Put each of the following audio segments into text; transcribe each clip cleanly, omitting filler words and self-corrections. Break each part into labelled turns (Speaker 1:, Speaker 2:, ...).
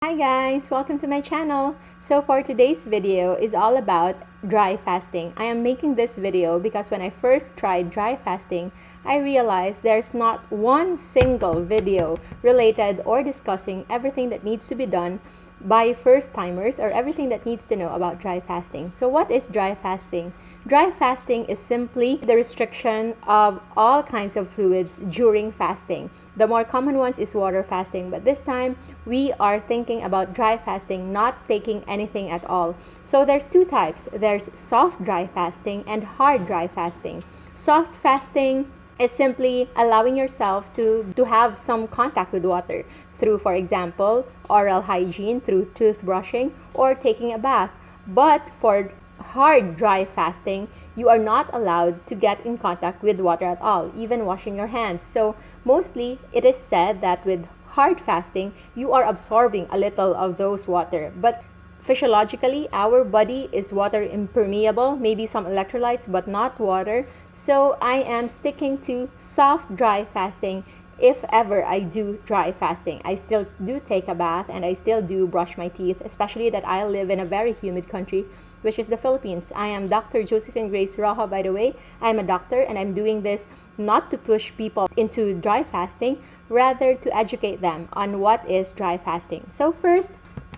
Speaker 1: Hi guys, welcome to my channel. So for today's video is all about dry fasting. I am making this video because when I first tried dry fasting, I realized there's not one single video related or discussing everything that needs to be done by first timers or everything that needs to know about dry fasting. So what is dry fasting? Dry fasting is simply the restriction of all kinds of fluids during fasting. The more common ones is water fasting, but this time we are thinking about dry fasting, not taking anything at all. So there's two types. There's soft dry fasting and hard dry fasting. Soft fasting is simply allowing yourself to have some contact with water through, for example, oral hygiene, through toothbrushing or taking a bath. But for hard dry fasting, you are not allowed to get in contact with water at all, even washing your hands. So mostly it is said that with hard fasting, you are absorbing a little of those water. But physiologically, our body is water impermeable, maybe some electrolytes, but not water. So I am sticking to soft dry fasting. If ever I do dry fasting, I still do take a bath and I still do brush my teeth, especially that I live in a very humid country, which is the Philippines. I am Dr. Josephine Rojo, by the way. I'm a doctor and I'm doing this not to push people into dry fasting, rather to educate them on what is dry fasting. So first,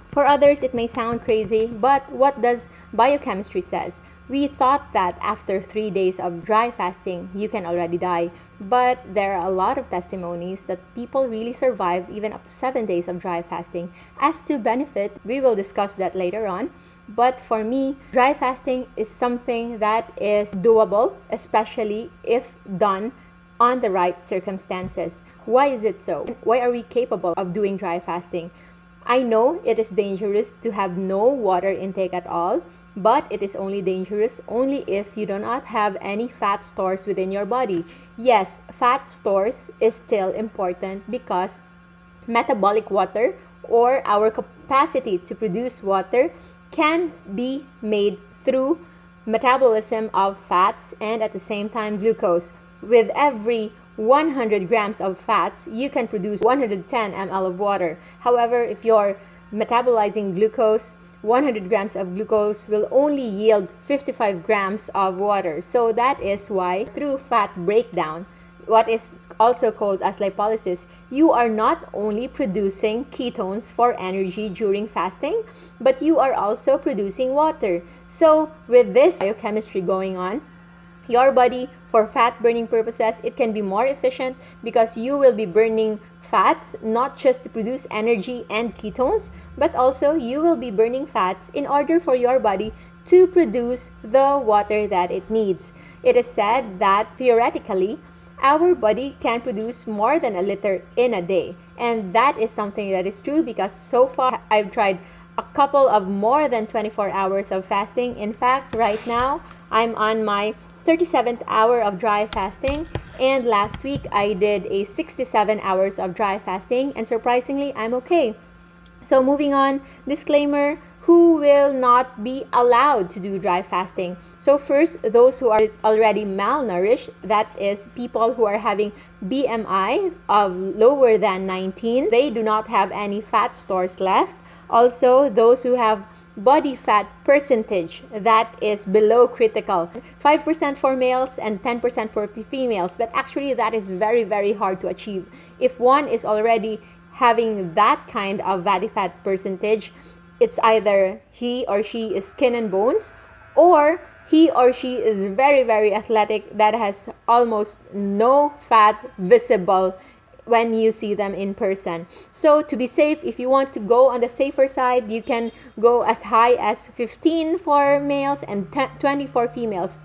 Speaker 1: for others, it may sound crazy, but what does biochemistry says? We thought that after 3 days of dry fasting, you can already die. But there are a lot of testimonies that people really survive even up to 7 days of dry fasting. As to benefit, we will discuss that later on. But for me, dry fasting is something that is doable, especially if done on the right circumstances. Why is it so? Why are we capable of doing dry fasting? I know it is dangerous to have no water intake at all, but it is only dangerous only if you do not have any fat stores within your body. Yes, fat stores is still important because metabolic water, or our capacity to produce water, can be made through metabolism of fats and at the same time glucose. With every 100 grams of fats, you can produce 110 ml of water. However, if you're metabolizing glucose, 100 grams of glucose will only yield 55 grams of water. So that is why through fat breakdown, what is also called as lipolysis, you are not only producing ketones for energy during fasting, but you are also producing water. So with this biochemistry going on, your body, for fat burning purposes, it can be more efficient because you will be burning fats not just to produce energy and ketones, but also you will be burning fats in order for your body to produce the water that it needs. It is said that theoretically, our body can produce more than a liter in a day. And that is something that is true because so far I've tried a couple of more than 24 hours of fasting. In fact, right now, I'm on my 37th hour of dry fasting, and last week I did a 67 hours of dry fasting, and surprisingly, I'm okay. So moving on, disclaimer, who will not be allowed to do dry fasting? So first, those who are already malnourished, that is people who are having BMI of lower than 19, they do not have any fat stores left. Also, those who have body fat percentage that is below critical, 5% for males and 10% for females, but actually that is very, very hard to achieve. If one is already having that kind of body fat percentage, it's either he or she is skin and bones, or he or she is very, very athletic that has almost no fat visible when you see them in person. So to be safe, if you want to go on the safer side, you can go as high as 15 for males and 20 for females.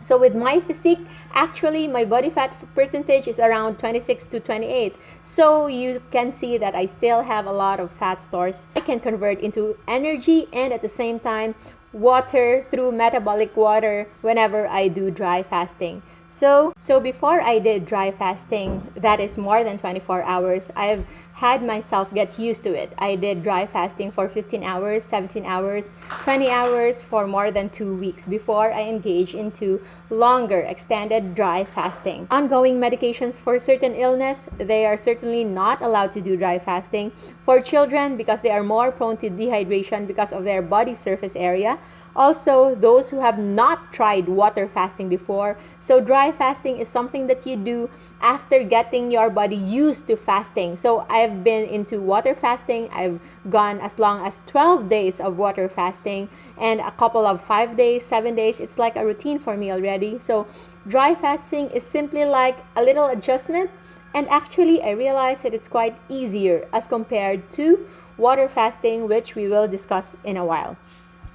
Speaker 1: So with my physique, actually my body fat percentage is around 26 to 28. So you can see that I still have a lot of fat stores I can convert into energy, and at the same time water through metabolic water whenever I do dry fasting. So before I did dry fasting, that is more than 24 hours, I've had myself get used to it. I did dry fasting for 15 hours, 17 hours, 20 hours for more than 2 weeks before I engage into longer extended dry fasting. Ongoing medications for certain illness, they are certainly not allowed to do dry fasting. For children, because they are more prone to dehydration because of their body surface area. Also, those who have not tried water fasting before. So dry fasting is something that you do after getting your body used to fasting. So I've been into water fasting. I've gone as long as 12 days of water fasting and a couple of 5 days, 7 days. It's like a routine for me already. So dry fasting is simply like a little adjustment. And actually, I realized that it's quite easier as compared to water fasting, which we will discuss in a while.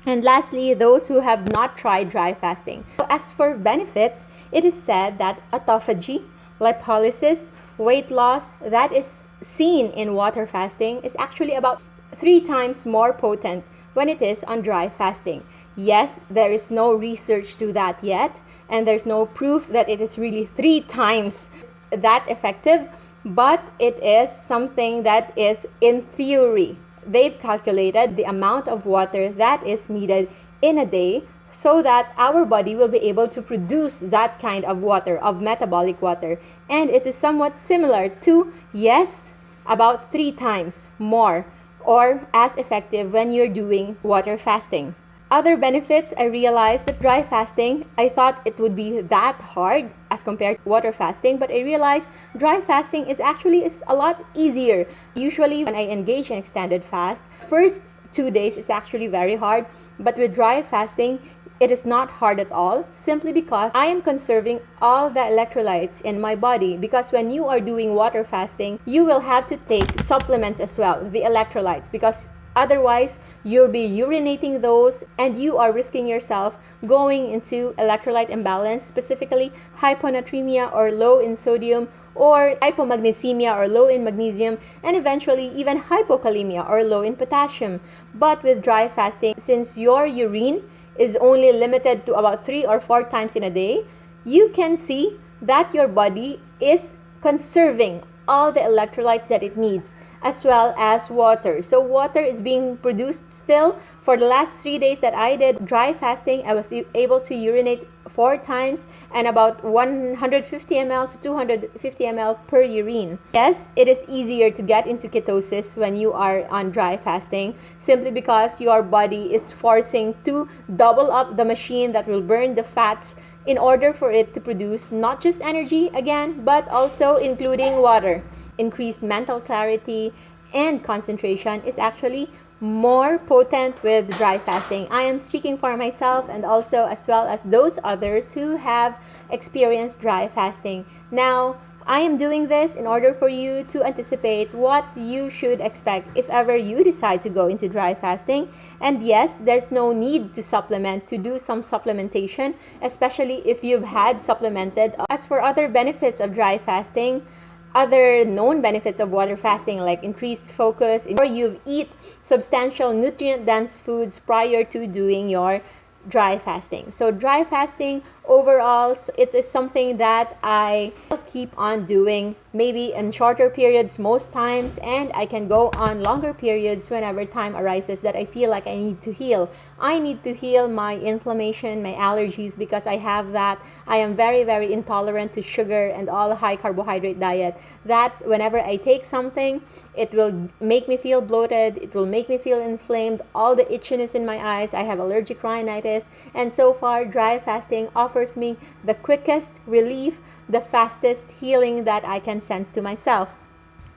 Speaker 1: And lastly, those who have not tried dry fasting. So as for benefits, it is said that autophagy, lipolysis, weight loss that is seen in water fasting is actually about 3 times more potent when it is on dry fasting. Yes, there is no research to that yet, and there's no proof that it is really 3 times that effective, but it is something that is in theory. They've calculated the amount of water that is needed in a day so that our body will be able to produce that kind of water, of metabolic water. And it is somewhat similar to, yes, about 3 times more or as effective when you're doing water fasting. Other benefits, I realized that dry fasting, I thought it would be that hard as compared to water fasting, but I realized dry fasting is actually a lot easier. Usually when I engage in extended fast, first 2 days is actually very hard, but with dry fasting, it is not hard at all, simply because I am conserving all the electrolytes in my body. Because when you are doing water fasting, you will have to take supplements as well, the electrolytes, because otherwise, you'll be urinating those and you are risking yourself going into electrolyte imbalance, specifically hyponatremia or low in sodium, or hypomagnesemia or low in magnesium, and eventually even hypokalemia or low in potassium. But with dry fasting, since your urine is only limited to about 3 or 4 times in a day, you can see that your body is conserving all the electrolytes that it needs, as well as water. So water is being produced still. For the last 3 days that I did dry fasting, I was able to urinate 4 times and about 150 ml to 250 ml per urine. Yes, it is easier to get into ketosis when you are on dry fasting, simply because your body is forcing to double up the machine that will burn the fats in order for it to produce not just energy again, but also including water. Increased mental clarity and concentration is actually more potent with dry fasting. I am speaking for myself and also as well as those others who have experienced dry fasting. Now, I am doing this in order for you to anticipate what you should expect if ever you decide to go into dry fasting. And yes, there's no need to supplement, to do some supplementation, especially if you've had supplemented. As for other benefits of dry fasting, other known benefits of water fasting like increased focus, or you eat substantial nutrient-dense foods prior to doing your dry fasting. So dry fasting overall, it is something that I will keep on doing, maybe in shorter periods most times, and I can go on longer periods whenever time arises that I feel like I need to heal. I need to heal my inflammation, my allergies, because I have that. I am very, very intolerant to sugar and all high carbohydrate diet. That whenever I take something, it will make me feel bloated, it will make me feel inflamed, all the itchiness in my eyes. I have allergic rhinitis, and so far dry fasting offers me the quickest relief, the fastest healing that I can sense to myself.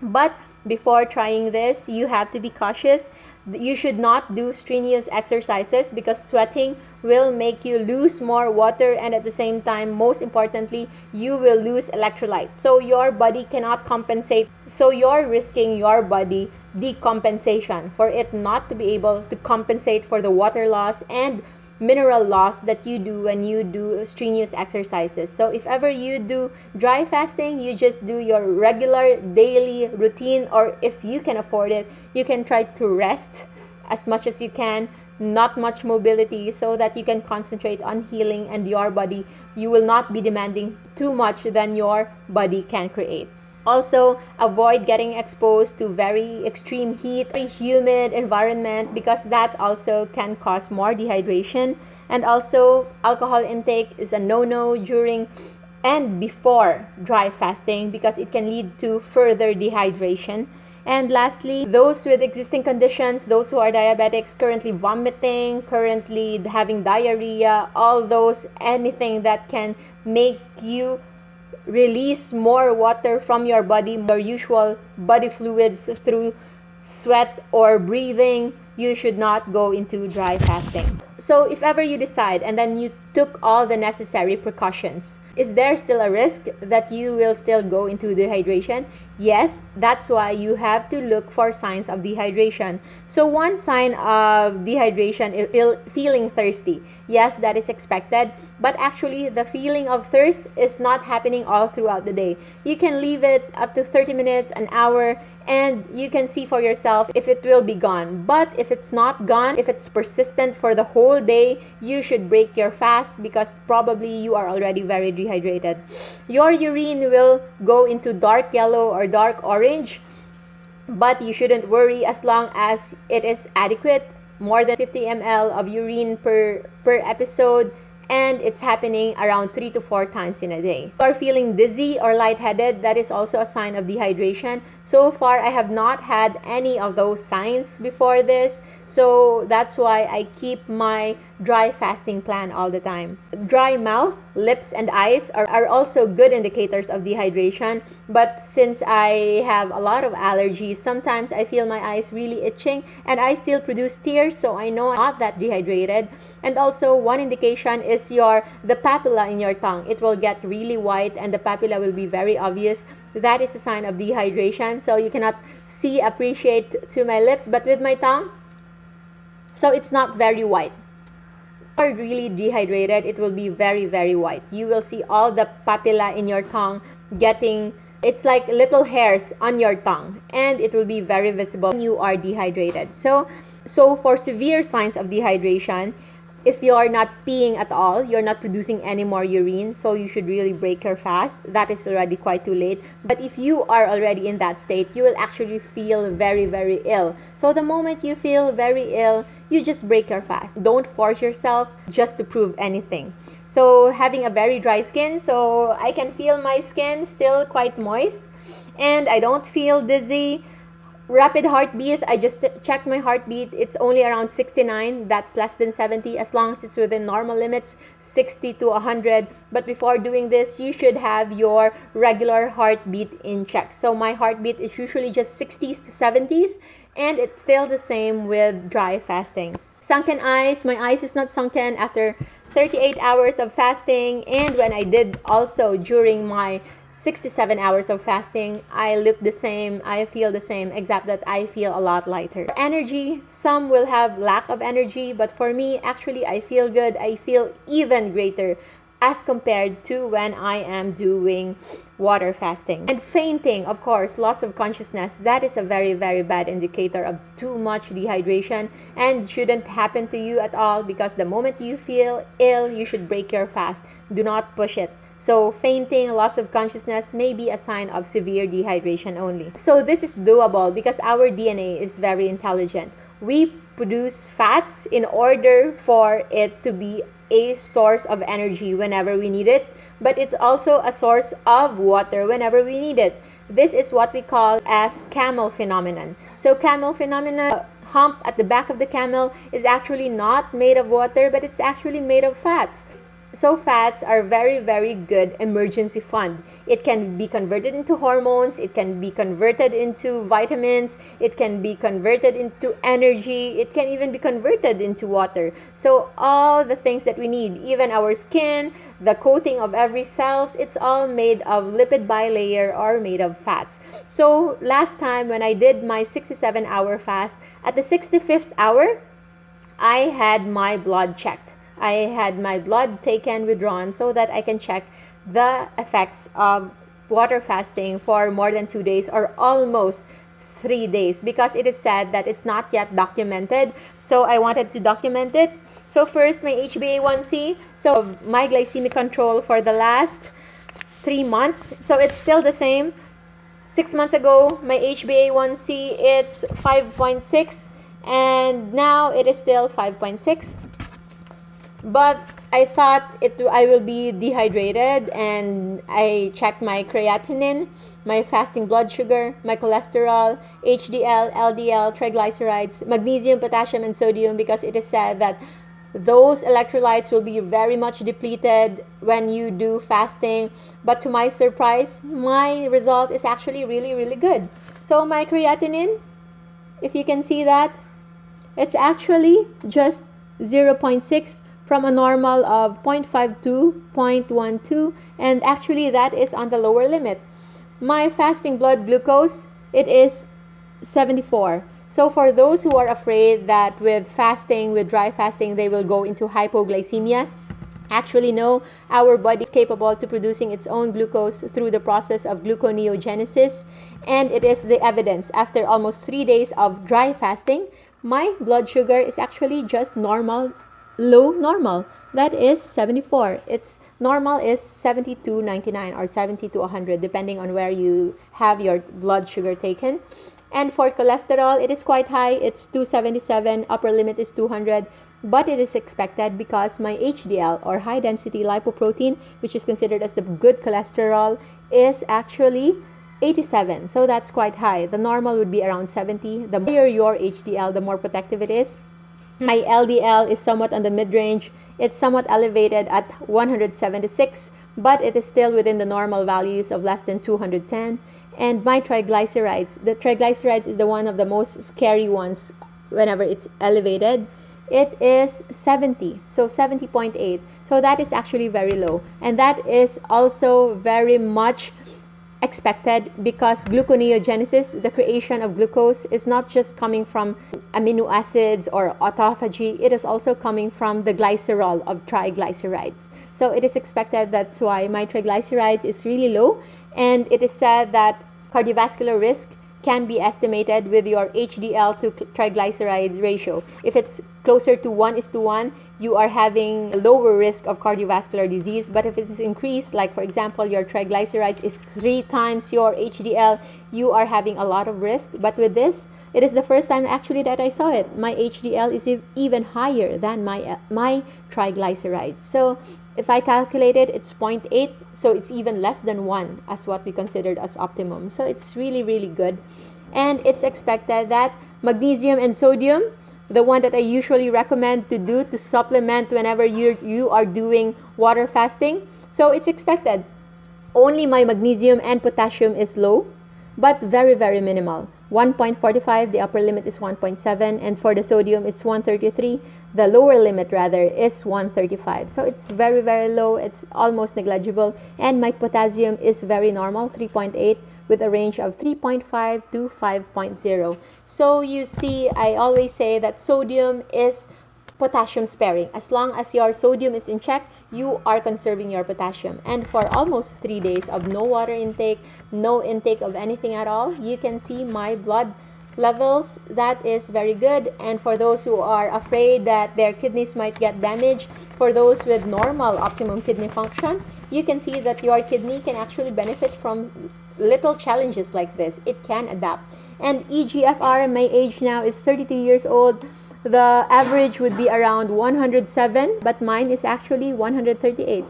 Speaker 1: But before trying this, you have to be cautious. You should not do strenuous exercises because sweating will make you lose more water, and at the same time, most importantly, you will lose electrolytes. So your body cannot compensate. So you're risking your body decompensation for it not to be able to compensate for the water loss and mineral loss that you do when you do strenuous exercises. So if ever you do dry fasting, you just do your regular daily routine, or if you can afford it, you can try to rest as much as you can not much mobility, so that you can concentrate on healing and your body. You will not be demanding too much than your body can create. Also, avoid getting exposed to very extreme heat, very humid environment, because that also can cause more dehydration. And also, alcohol intake is a no-no during and before dry fasting, because it can lead to further dehydration. And lastly, those with existing conditions, those who are diabetics, currently vomiting, currently having diarrhea, all those, anything that can make you release more water from your body, your usual body fluids through sweat or breathing, you should not go into dry fasting. So if ever you decide and then you took all the necessary precautions, is there still a risk that you will still go into dehydration? Yes, that's why you have to look for signs of dehydration. So one sign of dehydration is feeling thirsty. Yes, that is expected, but actually the feeling of thirst is not happening all throughout the day. You can leave it up to 30 minutes, an hour, and you can see for yourself if it will be gone. But if it's not gone, if it's persistent for the whole day, you should break your fast, because probably you are already very dehydrated. Your urine will go into dark yellow or dark orange, but you shouldn't worry as long as it is adequate, more than 50 ml of urine per episode, and it's happening around 3 to 4 times in a day. If you are feeling dizzy or lightheaded, that is also a sign of dehydration. So far, I have not had any of those signs before this, so that's why I keep my dry fasting plan all the time. Dry mouth, lips, and eyes are also good indicators of dehydration, but since I have a lot of allergies, sometimes I feel my eyes really itching and I still produce tears, so I know I'm not that dehydrated. And also, one indication is the papilla in your tongue. It will get really white and the papilla will be very obvious. That is a sign of dehydration. So you cannot appreciate to my lips, but with my tongue, so it's not very white. If you are really dehydrated, it will be very, very white. You will see all the papilla in your tongue it's like little hairs on your tongue, and it will be very visible when you are dehydrated. So for severe signs of dehydration, if you're not peeing at all, you're not producing any more urine, so you should really break your fast. That is already quite too late. But if you are already in that state, you will actually feel very, very ill. So the moment you feel very ill, you just break your fast. Don't force yourself just to prove anything. So having a very dry skin, so I can feel my skin still quite moist, and I don't feel dizzy. Rapid heartbeat, I just checked my heartbeat. It's only around 69. That's less than 70. As long as it's within normal limits, 60 to 100. But before doing this, you should have your regular heartbeat in check. So my heartbeat is usually just 60s to 70s, and it's still the same with dry fasting. Sunken eyes, my eyes is not sunken after 38 hours of fasting, and when I did also during my 67 hours of fasting, I look the same, I feel the same, except that I feel a lot lighter. Energy, some will have lack of energy, but for me, actually, I feel good. I feel even greater as compared to when I am doing water fasting. And fainting, of course, loss of consciousness, that is a very, very bad indicator of too much dehydration and shouldn't happen to you at all, because the moment you feel ill, you should break your fast. Do not push it. So fainting, loss of consciousness may be a sign of severe dehydration only. So this is doable because our DNA is very intelligent. We produce fats in order for it to be a source of energy whenever we need it, but it's also a source of water whenever we need it. This is what we call as camel phenomenon. So camel phenomenon, hump at the back of the camel is actually not made of water, but it's actually made of fats. So fats are very, very good emergency fund. It can be converted into hormones, it can be converted into vitamins, it can be converted into energy, it can even be converted into water. So all the things that we need, even our skin, the coating of every cells, it's all made of lipid bilayer or made of fats. So last time when I did my 67-hour fast, at the 65th hour, I had my blood checked. I had my blood taken, withdrawn, so that I can check the effects of water fasting for more than 2 days, or almost 3 days, because it is said that it's not yet documented. So I wanted to document it. So first, my HbA1c. So my glycemic control for the last 3 months. So it's still the same. 6 months ago, my HbA1c, it's 5.6. And now it is still 5.6. But I thought I will be dehydrated, and I checked my creatinine, my fasting blood sugar, my cholesterol, HDL, LDL, triglycerides, magnesium, potassium, and sodium, because it is said that those electrolytes will be very much depleted when you do fasting. But to my surprise, my result is actually really, really good. So my creatinine, if you can see that, it's actually just 0.6 from a normal of 0.52, 0.12, and actually that is on the lower limit. My fasting blood glucose, it is 74. So for those who are afraid that with fasting, with dry fasting, they will go into hypoglycemia, actually no, our body is capable to producing its own glucose through the process of gluconeogenesis, and it is the evidence. After almost 3 days of dry fasting, my blood sugar is actually just normal, low normal. That is 74. Its normal is 70-99 or 70-100, depending on where you have your blood sugar taken. And for cholesterol, it is quite high. It's 277, upper limit is 200, but it is expected because my HDL, or high density lipoprotein, which is considered as the good cholesterol, is actually 87. So that's quite high. The normal would be around 70. The higher your HDL, the more protective it is. My LDL is somewhat on the mid-range. It's somewhat elevated at 176, but it is still within the normal values of less than 210. And my triglycerides, the triglycerides is the one of the most scary ones whenever it's elevated. It is 70, so 70.8. So that is actually very low. And that is also very much expected because gluconeogenesis, the creation of glucose, is not just coming from amino acids or autophagy, it is also coming from the glycerol of triglycerides. So it is expected, that's why my triglycerides is really low, and it is said that cardiovascular risk can be estimated with your HDL to triglycerides ratio. If it's closer to 1:1, you are having a lower risk of cardiovascular disease. But if it is increased, like for example, your triglycerides is 3 times your HDL, you are having a lot of risk. But with this, it is the first time actually that I saw it. My HDL is even higher than my triglycerides. So if I calculate it, it's 0.8, so it's even less than 1 as what we considered as optimum. So it's really, really good. And it's expected that magnesium and sodium, the one that I usually recommend to do to supplement whenever you are doing water fasting. So it's expected. Only my magnesium and potassium is low, but very, very minimal. 1.45, the upper limit is 1.7, and for the sodium it's 133. The lower limit rather is 135. So it's very, very low. It's almost negligible. And my potassium is very normal, 3.8, with a range of 3.5 to 5.0. So you see, I always say that sodium is potassium sparing. As long as your sodium is in check, you are conserving your potassium. And for almost 3 days of no water intake, no intake of anything at all, you can see my blood levels, that is very good. And for those who are afraid that their kidneys might get damaged, for those with normal optimum kidney function, you can see that your kidney can actually benefit from little challenges like this. It can adapt. And EGFR, my age now is 32 years old. The average would be around 107, but mine is actually 138.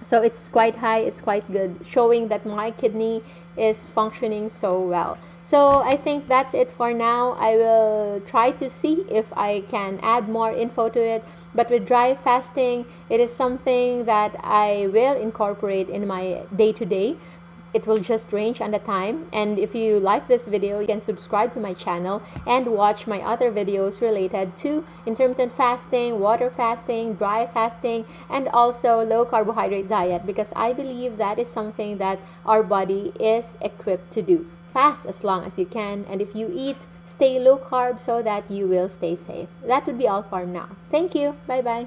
Speaker 1: So it's quite high, it's quite good, showing that my kidney is functioning so well. So I think that's it for now. I will try to see if I can add more info to it. But with dry fasting, it is something that I will incorporate in my day-to-day. It will just range on the time. And if you like this video, you can subscribe to my channel and watch my other videos related to intermittent fasting, water fasting, dry fasting, and also low carbohydrate diet, because I believe that is something that our body is equipped to do. Fast as long as you can, and if you eat, stay low carb so that you will stay safe. That would be all for now. Thank you. Bye bye.